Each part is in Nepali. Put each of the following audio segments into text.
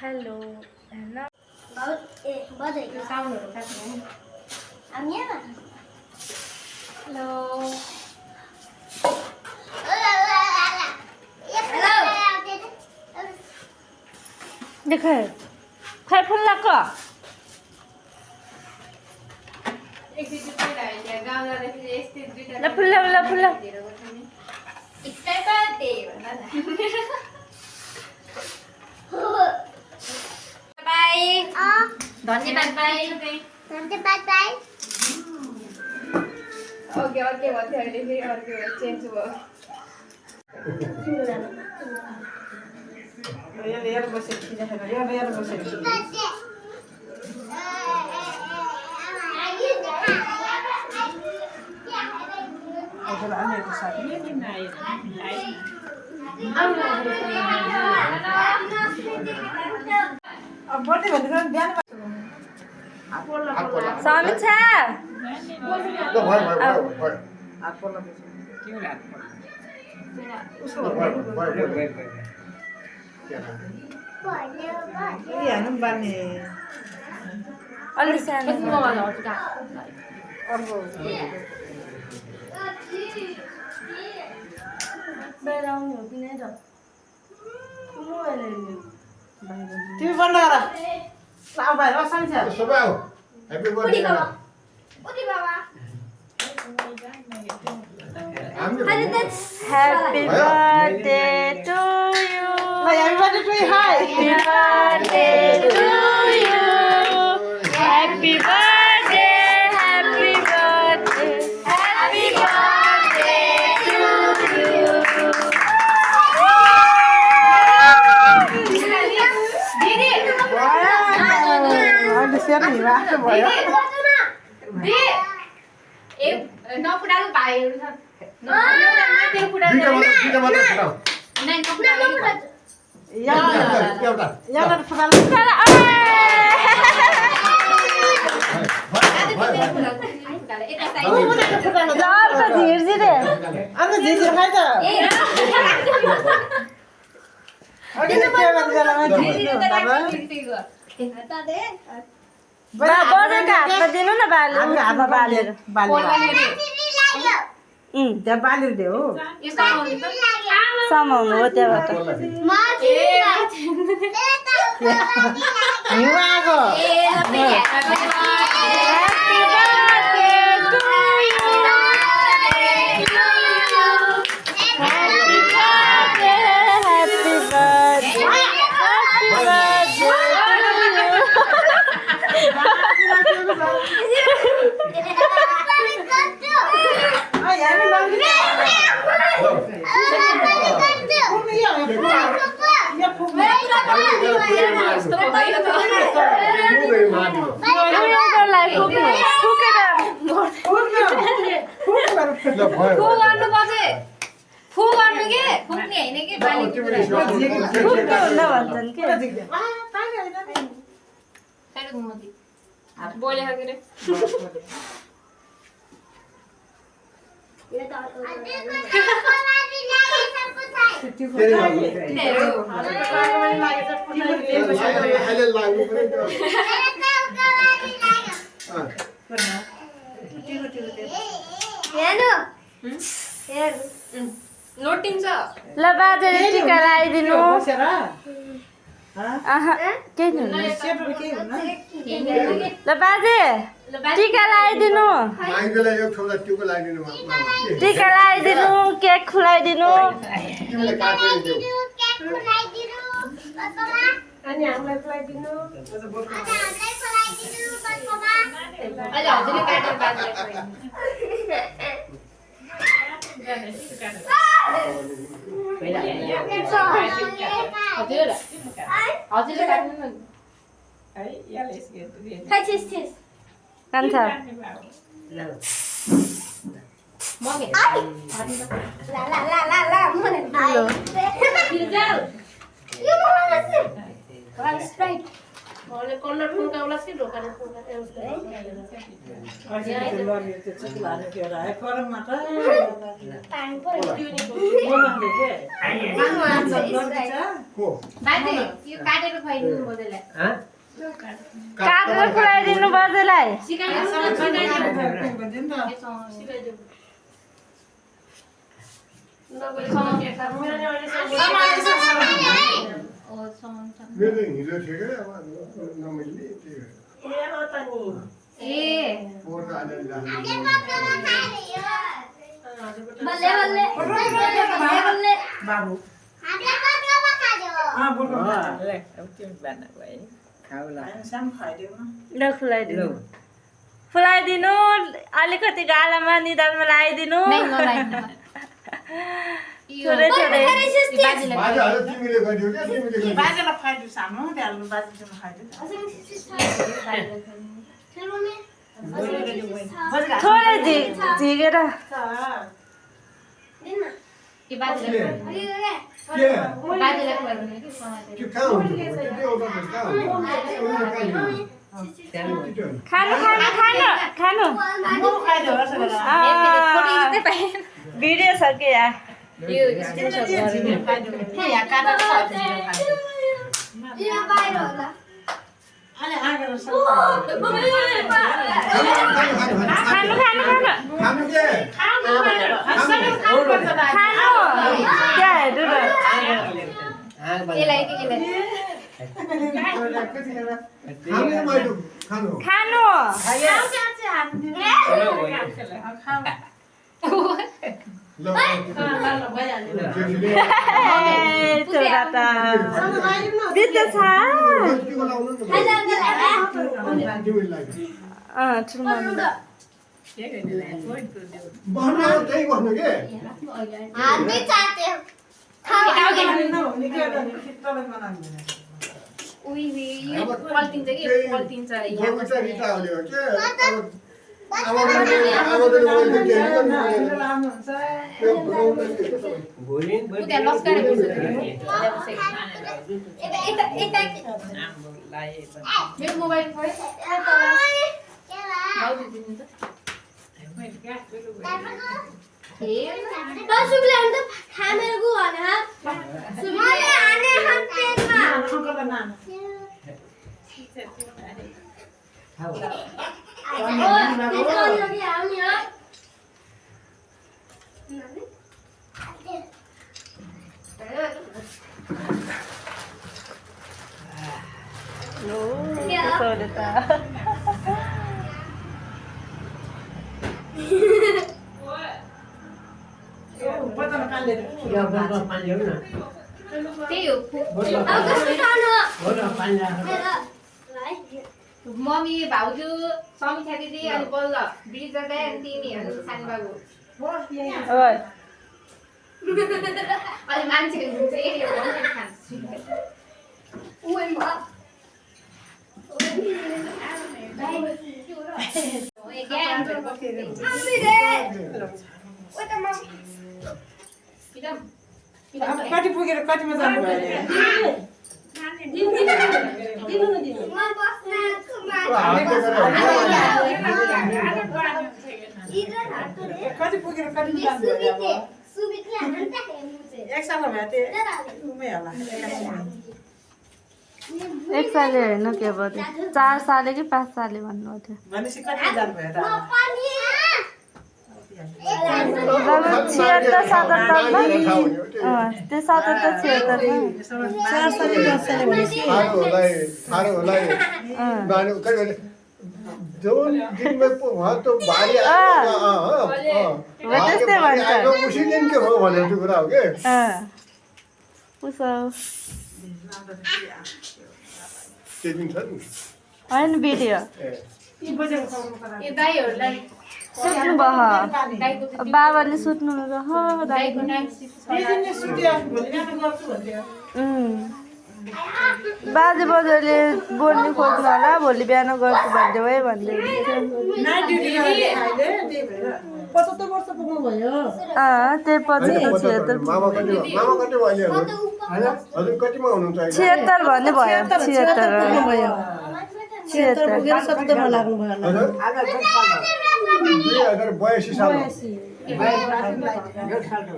हेलो हैन बहुत बजेको साउन्डहरु काट्नु हामी यहाँ हेलो देख खै फुल लको एकचोटि पहिला हैन गाउँ जाँदाखेरि यस्तै दुईटा ल फुल इट्सै बर्थडे भन न बाई धन्यवाद बाई धन्यवाद बाई ओके भन्थ्यो अहिले फेरि अर्को चेन्ज भयो यार बसे यार बसे अगर आने के साथ ये नहीं अब बर्थडे भनेर बिहान समीक्षा ल भयो हात पर्ला के होला उसको ये हनुम बाने अलि सानो अर्को बेर आउनु हो कि नै त मोबाइल हेर्नु तिमी बन्द गर ल भाइ असन छ सबै आऊ ह्यापी बर्थडे उठी बाबा हैप्पी बर्थडे टु यु ल happy birthday to hi happy birthday to you happy birthday happy birthday happy birthday to you अहिले सेट नि राख्नु भयो नपुडालु भाइहरू छ दुईटा मात्र फुटाऊ एउटा याला फुटाल जब त झिर्जी रे अन्त झिझी खाइ त अघि के गर्दै बेलामा झिझी हुन्छ बजेको हातमा दिनु न बाले हाम्रो हातमा बालेर बालेर त्यहाँ बालेर दे हो समाउनु हो त्यहाँबाट हिउँ आएको happy birthday to you happy birthday happy birthday happy फु गर्नु के फुक्ने हैन के बालीको हुँदा भन्छन् के साइड घुमाउँदै बोले हो के रे अहिले लाग्नु पर्यो नोटिन्छ ल बाजेले टिका लगाइदिनु बसेर आहा केही हुन्न सेटहरू केही हुन्न ल बाजे टिका लगाइदिनु माइजलाई एक छोरा ट्युको लागिदिनु मामा टिका लगाइदिनु केक खुलाइदिनु तिमीले काटेर देऊ अनि हामीलाई खुलाइदिनु अहिले हजुरले काटेर बाजेलाई खुवाइदिनु हजुरले काट्नु न कान्छ मगे Sprite Oleh corner pun kau lah sih dokan pun kan harus Tadi, you kader tu file ni boleh lah. काटेर खुलाइदिनु बाजेलाई Sikai tu, sikai tu. Nak boleh sama dia kan? Mana ni orang sama. मेरो हिजो थियो क्या अब नमिल्ने त्यही Eh, पोहोर त आजले जानु बल्ले बल्ले बल्ले बाबु हामीले पत्रमा खायो बोल्नु खाउला साम खाइदिउ न ल खुलाइदिनु खुलाइदिनु अलिकति गालामा निधारमा लगाइदिनु छोरे छोरे बाजाहरू तिमीले गरिदियो क्या तिमीले गरिदियो बाजेलाई खाइदिउ सानो त्यहाँ बाजेसँग खाइदिउ थोरै झिकेर ibadah के lah. Ibadah lah keluar ni. त्यो कहाँ हुन्छ त्यो एउटा कहाँ हुन्छ खानु खानु खानु खानु म खाइदिउ रस गरेर भिडियो छ के यार You screenshot खाइदिउ यहाँ काटेर खाइदिउ यहाँ बाहिर होला अनि आगेर सब खानु खानु खानु खानु के खानु क्या हेर्नु न Ilai ke ilai. खानु मैले खानु खानु ल जेठीले छोरा त बित्दैछ त्यो लाउनु न तिमीले लाग्यो ठुलो बस्नु त्यही बस्नु के हामी चाट्यो Ui, you quality je, quality je. भोको चाहिँ रिता होले हो के अब मैले के Udah lost kan aku Meu mobile foi. Mau di sini tu. सुबले हम तो खामेर को भने हा सुबले आने हम पेटमा अंकल नाम त्यसको लागि हामी हो छोरे त पता न काले त्यही हो अब कस्तो खानु मम्मी भाउजू समीक्षा दिदी अनि बल्ल बिरिजा दाइ अनि तिमीहरू सानो बाबु ओइ अनि मान्छेहरू हुन्छ एरिया भन्ने खान्छु ओइ म कति पुगेर कतिमा जानु भयो कति पुगेर कति जानु भयो एक साल भयो त्यो उमै होला एक साल होइन के भयो 4 साल कि 5 साल भन्नु थियो भनेपछि कति जानु भयो त 76 77 त्यो 77 76 थारो होला बानु कहिले जो दिन में वहाँ तो बारी त्यस्तै भन्छ उसी दिन के हो भने त्यो कुरा हो के उसो त्यो दिन छ नि होइन भिडियो यो दाइहरूलाई सुत्नु भयो बाबाले सुत्नु दाइको नाम बाजे बजारले बोल्नु खोज्नु होला भोलि बिहान गर्छु भन्दै है भन्दै त्यही पछि 76 मामा कति अहिले हजुर कतिमा हुनुहुन्छ 76 भन्ने भयो 76 76 पुगेर 70 मा लाग्नु भयो होला हजुर आज कति साल भयो? 2082 साल हो। 82 एक साल हो।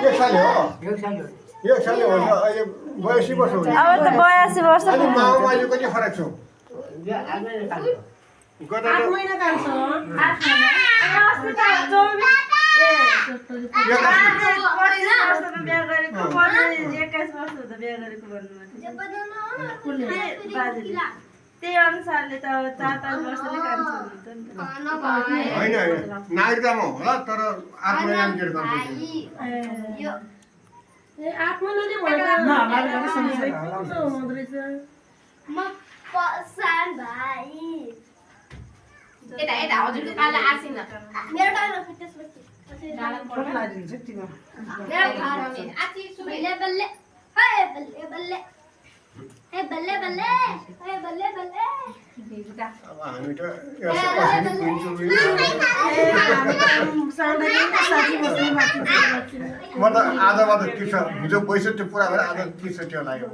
एक साल हो एक साल हो। एक साल हो अहिले 82 वर्ष हो अब त 82 वर्ष अनि मामा अहिले कति फरक छ यो आजै काट्यो। गत 8 महिना कान्छ 8 महिना अस्ति त 24 बिहा गरेको पनि 21 वर्ष हुँदा बिहा गरेको भन्नु त्यही अनुसारले त 4-5 वर्षले कान्छ होइन नागरिकतामा होला तर 8 महिना केट गर्छ 8 महिनाले भयो न नागरिकता सँगसँगै यता हजुरको काला आसिन मेरो टाइम त्यसपछि फोन लाइदिन्छ तिम्रो। आछि बल्ले बल्ले हाय बल्ले बल्ले हे बल्ले बल्ले हे बल्ले बल्ले अब हामी त यसरी म त आधामा त तिर्छ हिजो 62 पुरा भएर आधा 63 लाग्यो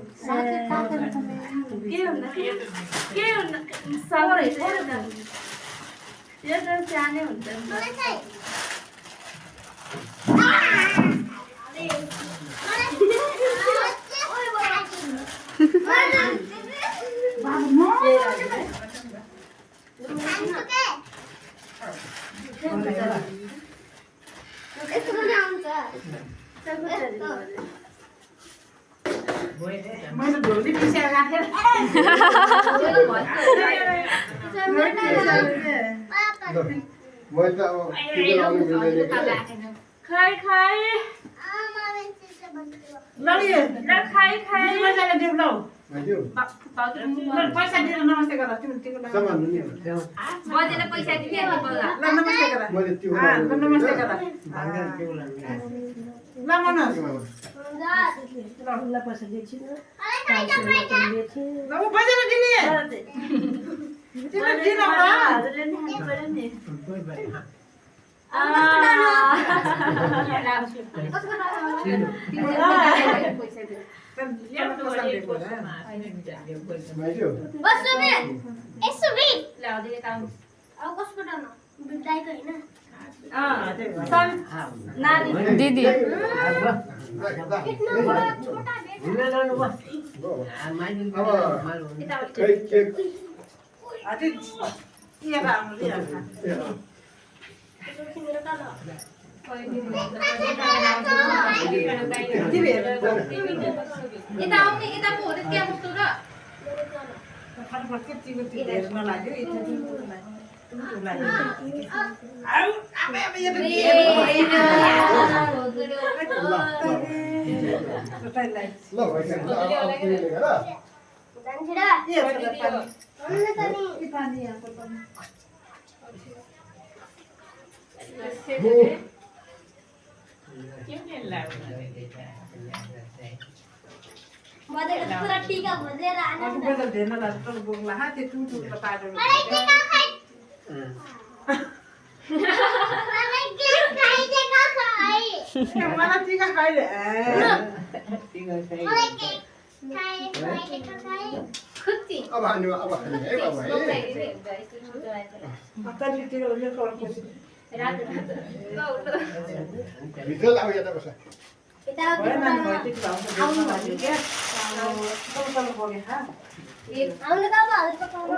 सानै हुन्छ मैले ढोली पिसेर राखेर मैले त अब टिकट आउनु मिल्दैन खाइ खाइ लडी ल खाइ खाइ मजाले देऊ ल हजुर पैसा दिएर नमस्ते गर तिम्रो तिम्रो सामान नि बजेर पैसा दिने अनि बल्ल ल नमस्ते गर मैले त्यो ल नमस्ते गर ल मनोज ल पैसा दिन्छु न ल म पैसा दिने तिम्रो दिन होला हजुरले नि पर्यो नि माइजो बस सुबे ए सुबे ल हजुरले काम अब कसको डान बिदाइको हैन नानी दिदी खै के अति यहाँ राम्रो लिया मेरो डान तिमी यता आउने यता पो होरे त्यहाँ बस्नु र फटफट के तिम्रो त्यो हेर्न लाग्यो यति आउ आबे आबे यो त के ल भइसक्यो ल अब तिमीले गर जान्छिरा के हो त अन्ने तनी पानी यहाँ पनि बजेर पुरा टीका बजेर आने अब बदल देन ला त बोक्ला हा त्यो टुटु त पाडो मलाई टीका खाइ मलाई के खाइ टीका खाइ मलाई टीका खाइले मलाई के खाइ टीका खाइ खुत्ती अब हान्नु अब हान्नु है बाबा है अत्तरी टीका मेरो कल पछि रात भित्र अब यता बस यता भएन नि भयो टीका आउँछ देख्न लाग्यो के कल कल बोके हा आउनु त अब हजुरको पाउनु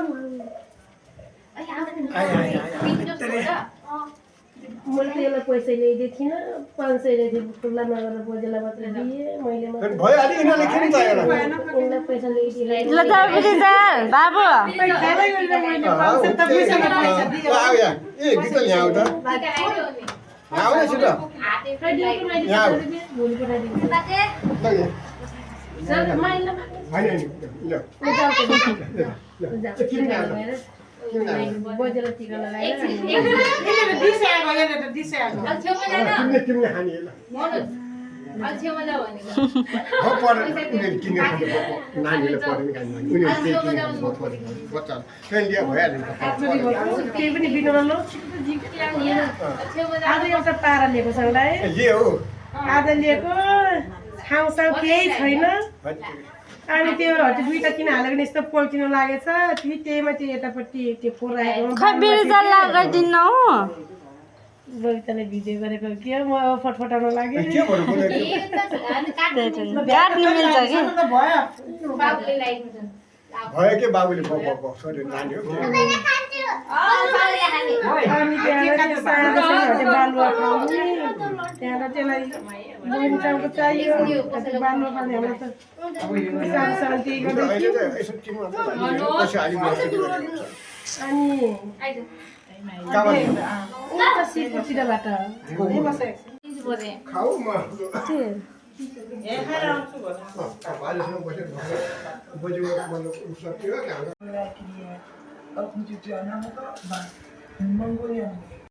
आइ आइ आइ मैले त यसलाई पैसा ल्याइदिएको थिइनँ 500 ल्याइदिएको खुल्ला नगरेर बोजेलाई मात्र दिएँ मैले मात्र भइहाल्यो यिनीहरूले किन चाहिएन उनलाई पैसा ल्याइदिएँ ल त रिजल बाबु खाँदै मैले 500 त पैसा पैसा दियो आऊ यहाँ ए भित्र यहाँ आऊ त यहाँ आऊ न छिटो यहाँ आऊ भोलि पठाइदिन्छु बाजे ल यहाँ सर मैले होइन ल बोजेर टिका लगाएर यिनीहरु दिसै आएको यिनीहरु दिसै आएको छेउमा जान तिमीले खाने ल मनोज छेउमा जा भनेको हो पढ्नु उनीहरूले किनेर खानु नानीहरूले पढ्नु खानु उनीहरूले केही किनेर खानु बच्चा त्यही लिएर भइहाल्यो केही पनि बिग्रन ल छेउमा जा आज एउटा पारा लिएको छ उसलाई ए हो आज लिएको ठाउँ केही छैन अनि त्यो दुईटा किन हालेको नि यस्तो पोल्टिनु लागेछ त्यही माथि यतापट्टि त्यो फोहोर आएको खै बिरुजा लगाइदिन्न हो बबिताले भिडियो गरेको के म फटफटाउन लाग्यो के भन्नु बोले काट्नु मिल्छ कि बाबुले ल्याइदिन्छ भयो के बाबुले सरी नानी हो अनि त्यहाँबाट सानो सानो बालुवा पाउने त्यहाँबाट त्यसलाई बुनिचाउको चाहियो बालुवा पाउने हाम्रो त सानो सानो त्यही गर्दैछु अहिले त यसो किन पछि आइदिनु अनि आइज उता सिरपुरतिरबाट खाऊ म ए खाएर आउँछु भन्नु भाइसँग बसेर बजेको मतलब सक्यो त्यहाँ Mongolia.